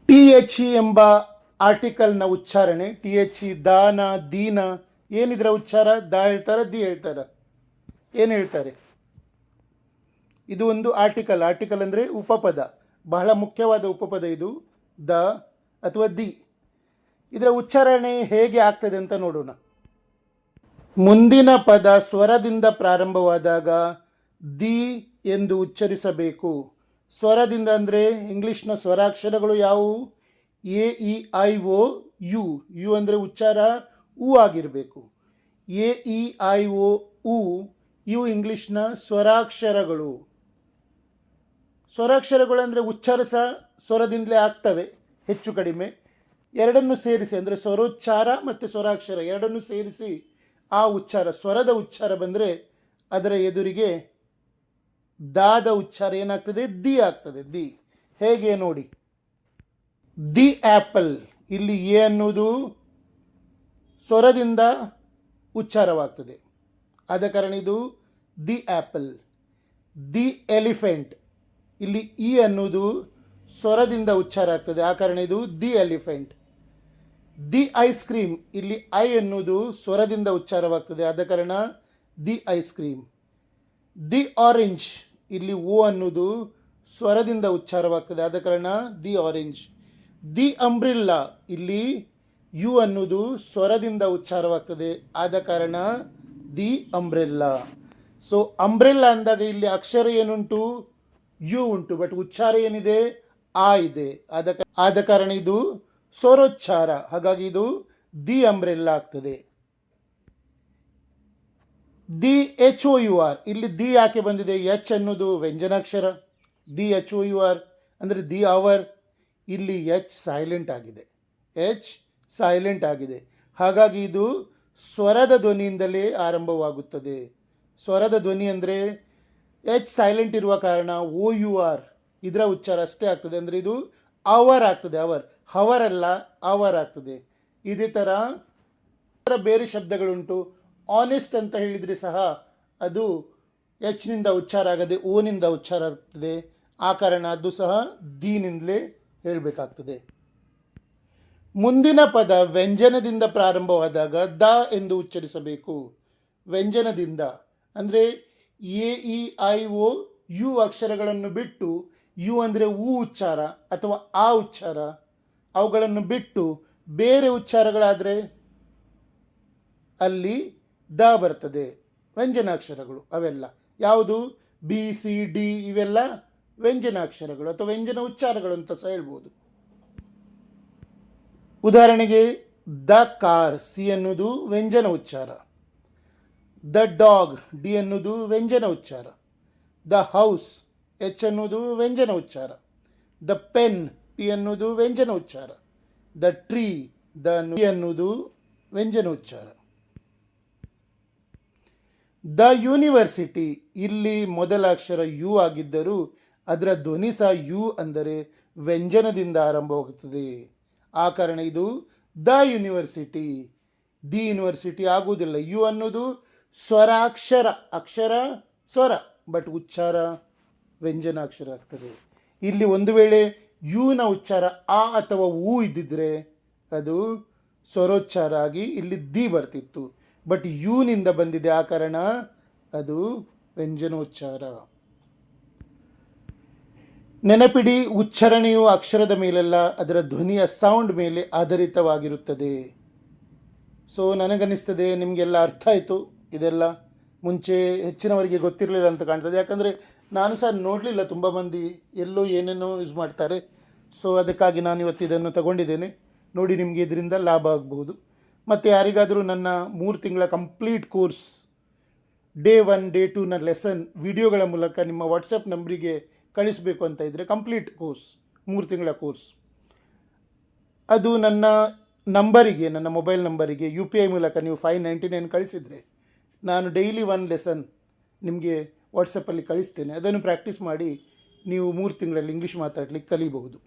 T H E ಎಂಬ ಆರ್ಟಿಕಲ್ನ ಉಚ್ಚಾರಣೆ. T H E ದಾನ ದೀನ ಏನಿದ್ರ ಉಚ್ಚಾರ? ದ ಹೇಳ್ತಾರ, ದಿ ಹೇಳ್ತಾರ, ಏನು ಹೇಳ್ತಾರೆ? ಇದು ಒಂದು ಆರ್ಟಿಕಲ್. ಆರ್ಟಿಕಲ್ ಅಂದರೆ ಉಪಪದ, ಬಹಳ ಮುಖ್ಯವಾದ ಉಪಪದ ಇದು, ದ ಅಥವಾ ದಿ. ಇದರ ಉಚ್ಚಾರಣೆ ಹೇಗೆ ಆಗ್ತದೆ ಅಂತ ನೋಡೋಣ. ಮುಂದಿನ ಪದ ಸ್ವರದಿಂದ ಪ್ರಾರಂಭವಾದಾಗ ದಿ ಎಂದು ಉಚ್ಚರಿಸಬೇಕು. ಸ್ವರದಿಂದ ಅಂದರೆ ಇಂಗ್ಲೀಷ್ನ ಸ್ವರಾಕ್ಷರಗಳು ಯಾವುವು? A E I O U. U ಅಂದರೆ ಉಚ್ಚಾರ ಉ ಆಗಿರಬೇಕು. ಎ ಇ ಐ ಒ ಉ ಇವು ಇಂಗ್ಲೀಷ್ನ ಸ್ವರಾಕ್ಷರಗಳು. ಸ್ವರಾಕ್ಷರಗಳು ಅಂದರೆ ಉಚ್ಚಾರ ಸ್ವರದಿಂದಲೇ ಆಗ್ತವೆ, ಹೆಚ್ಚು ಕಡಿಮೆ. ಎರಡನ್ನು ಸೇರಿಸಿ ಅಂದರೆ ಸ್ವರೋಚ್ಚಾರ ಮತ್ತು ಸ್ವರಾಕ್ಷರ ಎರಡನ್ನು ಸೇರಿಸಿ ಆ ಉಚ್ಚಾರ, ಸ್ವರದ ಉಚ್ಚಾರ ಬಂದರೆ ಅದರ ಎದುರಿಗೆ ದಾದ ಉಚ್ಚಾರ ಏನಾಗ್ತದೆ? ದಿ ಆಗ್ತದೆ. ದಿ ಹೇಗೆ ನೋಡಿ. The apple. ಇಲ್ಲಿ ಎ ಅನ್ನುವುದು ಸ್ವರದಿಂದ ಉಚ್ಚಾರವಾಗ್ತದೆ, ಆದ ಕಾರಣ ಇದು ದಿ ಆ್ಯಪಲ್. The elephant. ಇಲ್ಲಿ ಇ ಅನ್ನುವುದು ಸ್ವರದಿಂದ ಉಚ್ಚಾರ ಆಗ್ತದೆ, ಆ ಕಾರಣ ಇದು the elephant. The eyes cream. ಇಲ್ಲಿ ಐ ಅನ್ನುವುದು ಸ್ವರದಿಂದ ಉಚ್ಚಾರವಾಗ್ತದೆ, ಆದ ಕಾರಣ the eyes cream. The orange. ಇಲ್ಲಿ ಓ ಅನ್ನುವುದು ಸ್ವರದಿಂದ ಉಚ್ಚಾರವಾಗ್ತದೆ, ಆದ ಕಾರಣ ದಿ ಆರೆಂಜ್. ದಿ ಅಂಬ್ರಿಲ್ಲಾ. ಇಲ್ಲಿ ಯು ಅನ್ನುವುದು ಸ್ವರದಿಂದ ಉಚ್ಚಾರವಾಗ್ತದೆ, ಆದ ಕಾರಣ ದಿ ಅಂಬ್ರೆಲ್ಲಾ. ಸೊ ಅಂಬ್ರೆಲ್ಲಾ ಅಂದಾಗ ಇಲ್ಲಿ ಅಕ್ಷರ ಏನುಂಟು? ಯು ಉಂಟು, ಬಟ್ ಉಚ್ಚಾರ ಏನಿದೆ? ಆ ಇದೆ, ಆದ ಕಾರಣ ಇದು ಸ್ವರೋಚ್ಚಾರ, ಹಾಗಾಗಿ ಇದು ದಿ ಅಂಬ್ರೆಲ್ಲಾ ಆಗ್ತದೆ. The H O U R. ಇಲ್ಲಿ ದಿ ಯಾಕೆ ಬಂದಿದೆ? ಎಚ್ ಅನ್ನೋದು ವ್ಯಂಜನಾಕ್ಷರ. The H O U R ಅಂದರೆ ದಿ ಅವರ್. ಇಲ್ಲಿ ಎಚ್ ಸೈಲೆಂಟ್ ಆಗಿದೆ, ಎಚ್ ಸೈಲೆಂಟ್ ಆಗಿದೆ, ಹಾಗಾಗಿ ಇದು ಸ್ವರದ ಧ್ವನಿಯಿಂದಲೇ ಆರಂಭವಾಗುತ್ತದೆ. ಸ್ವರದ ಧ್ವನಿ ಅಂದರೆ ಎಚ್ ಸೈಲೆಂಟ್ ಇರುವ ಕಾರಣ ಓ ಯು ಆರ್ ಇದರ ಉಚ್ಚಾರ ಅಷ್ಟೇ ಆಗ್ತದೆ, ಅಂದರೆ ಇದು ಅವರ್ ಆಗ್ತದೆ. ಅವರ್, ಹವರ್ ಅಲ್ಲ, ಅವರ್ ಆಗ್ತದೆ. ಇದೇ ಥರ ಬೇರೆ ಶಬ್ದಗಳುಂಟು. ಆನೆಸ್ಟ್ ಅಂತ ಹೇಳಿದರೆ ಸಹ ಅದು ಎಚ್ನಿಂದ ಉಚ್ಚಾರ ಆಗದೆ ಓನಿಂದ ಉಚ್ಚಾರ ಆಗ್ತದೆ, ಆ ಕಾರಣ ಅದು ಸಹ ದೀನಿಂದಲೇ ಹೇಳಬೇಕಾಗ್ತದೆ. ಮುಂದಿನ ಪದ ವ್ಯಂಜನದಿಂದ ಪ್ರಾರಂಭವಾದಾಗ ದ ಎಂದು ಉಚ್ಚರಿಸಬೇಕು. ವ್ಯಂಜನದಿಂದ ಅಂದರೆ A E I O you ಅಕ್ಷರಗಳನ್ನು ಬಿಟ್ಟು, ಯು ಅಂದರೆ ಉ ಉಚ್ಚಾರ ಅಥವಾ ಆ ಉಚ್ಚಾರ, ಅವುಗಳನ್ನು ಬಿಟ್ಟು ಬೇರೆ ಉಚ್ಚಾರಗಳಾದರೆ ಅಲ್ಲಿ ದ ಬರ್ತದೆ. ವ್ಯಂಜನಾಕ್ಷರಗಳು ಅವೆಲ್ಲ ಯಾವುದು? ಬಿ ಸಿ ಡಿ ಇವೆಲ್ಲ ವ್ಯಂಜನಾಕ್ಷರಗಳು ಅಥವಾ ವ್ಯಂಜನ ಉಚ್ಚಾರಗಳು ಅಂತ ಸಹ ಹೇಳ್ಬೋದು. ಉದಾಹರಣೆಗೆ ದ ಕಾರ್, ಸಿ ಅನ್ನೋದು ವ್ಯಂಜನ ಉಚ್ಚಾರ. ದ ಡಾಗ್, ಡಿ ಅನ್ನೋದು ವ್ಯಂಜನ ಉಚ್ಚಾರ. ದ ಹೌಸ್, ಎಚ್ ಅನ್ನೋದು ವ್ಯಂಜನ ಉಚ್ಚಾರ. ದ ಪೆನ್, ಪಿ ಅನ್ನೋದು ವ್ಯಂಜನ ಉಚ್ಚಾರ. ದ ಟ್ರೀ, ದ ಅನ್ನೋದು ವ್ಯಂಜನ ಉಚ್ಚಾರ. ದ ಯೂನಿವರ್ಸಿಟಿ, ಇಲ್ಲಿ ಮೊದಲ ಅಕ್ಷರ ಯು ಆಗಿದ್ದರೂ ಅದರ ಧ್ವನಿ ಸಹ ಯು ಅಂದರೆ ವ್ಯಂಜನದಿಂದ ಆರಂಭವಾಗುತ್ತದೆ, ಆ ಕಾರಣ ಇದು ದ ಯೂನಿವರ್ಸಿಟಿ. ದಿ ಯೂನಿವರ್ಸಿಟಿ ಆಗುವುದಿಲ್ಲ. ಯು ಅನ್ನೋದು ಸ್ವರಾಕ್ಷರ, ಅಕ್ಷರ ಸ್ವರ, ಬಟ್ ಉಚ್ಚಾರ ವ್ಯಂಜನಾಕ್ಷರ ಆಗ್ತದೆ. ಇಲ್ಲಿ ಒಂದು ವೇಳೆ ಯುನ ಉಚ್ಚಾರ ಆ ಅಥವಾ ಉ ಇದ್ದಿದ್ರೆ ಅದು ಸ್ವರೋಚ್ಚಾರ ಆಗಿ ಇಲ್ಲಿ ದಿ ಬರ್ತಿತ್ತು, ಬಟ್ ಯುನಿಂದ ಬಂದಿದೆ, ಆ ಕಾರಣ ಅದು ವ್ಯಂಜನೋಚ್ಚಾರ. ನೆನಪಿಡಿ, ಉಚ್ಚಾರಣೆಯು ಅಕ್ಷರದ ಮೇಲೆಲ್ಲ ಅದರ ಧ್ವನಿಯ ಸೌಂಡ್ ಮೇಲೆ ಆಧಾರಿತವಾಗಿರುತ್ತದೆ. ಸೊ ನನಗನ್ನಿಸ್ತದೆ ನಿಮಗೆಲ್ಲ ಅರ್ಥ ಆಯಿತು. ಇದೆಲ್ಲ ಮುಂಚೆ ಹೆಚ್ಚಿನವರಿಗೆ ಗೊತ್ತಿರಲಿಲ್ಲ ಅಂತ ಕಾಣ್ತದೆ, ಯಾಕಂದರೆ ನಾನು ಸಹ ನೋಡಲಿಲ್ಲ ತುಂಬ ಮಂದಿ ಎಲ್ಲೋ ಏನೇನೋ ಯೂಸ್ ಮಾಡ್ತಾರೆ. ಸೊ ಅದಕ್ಕಾಗಿ ನಾನು ಇವತ್ತು ಇದನ್ನು ತಗೊಂಡಿದ್ದೇನೆ. ನೋಡಿ, ನಿಮಗೆ ಇದರಿಂದ ಲಾಭ ಆಗಬಹುದು. ಮತ್ತು ಯಾರಿಗಾದರೂ ನನ್ನ 3 ತಿಂಗಳ ಕಂಪ್ಲೀಟ್ ಕೋರ್ಸ್ ಡೇ 1 ಡೇ 2ನ ಲೆಸನ್ ವಿಡಿಯೋಗಳ ಮೂಲಕ ನಿಮ್ಮ ವಾಟ್ಸಪ್ ನಂಬರಿಗೆ ಕಳಿಸಬೇಕು ಅಂತ ಇದ್ದರೆ, ಕಂಪ್ಲೀಟ್ ಕೋರ್ಸ್ 3 ತಿಂಗಳ ಕೋರ್ಸ್ ಅದು ನನ್ನ ನಂಬರಿಗೆ, ನನ್ನ ಮೊಬೈಲ್ ನಂಬರಿಗೆ UPI ಮೂಲಕ ನೀವು 599 ಕಳಿಸಿದರೆ ನಾನು ಡೈಲಿ 1 ಲೆಸನ್ ನಿಮಗೆ ವಾಟ್ಸಪ್ಪಲ್ಲಿ ಕಳಿಸ್ತೇನೆ. ಅದನ್ನು ಪ್ರಾಕ್ಟೀಸ್ ಮಾಡಿ ನೀವು 3 ತಿಂಗಳಲ್ಲಿ ಇಂಗ್ಲೀಷ್ ಮಾತಾಡಲಿಕ್ಕೆ ಕಲಿಬಹುದು.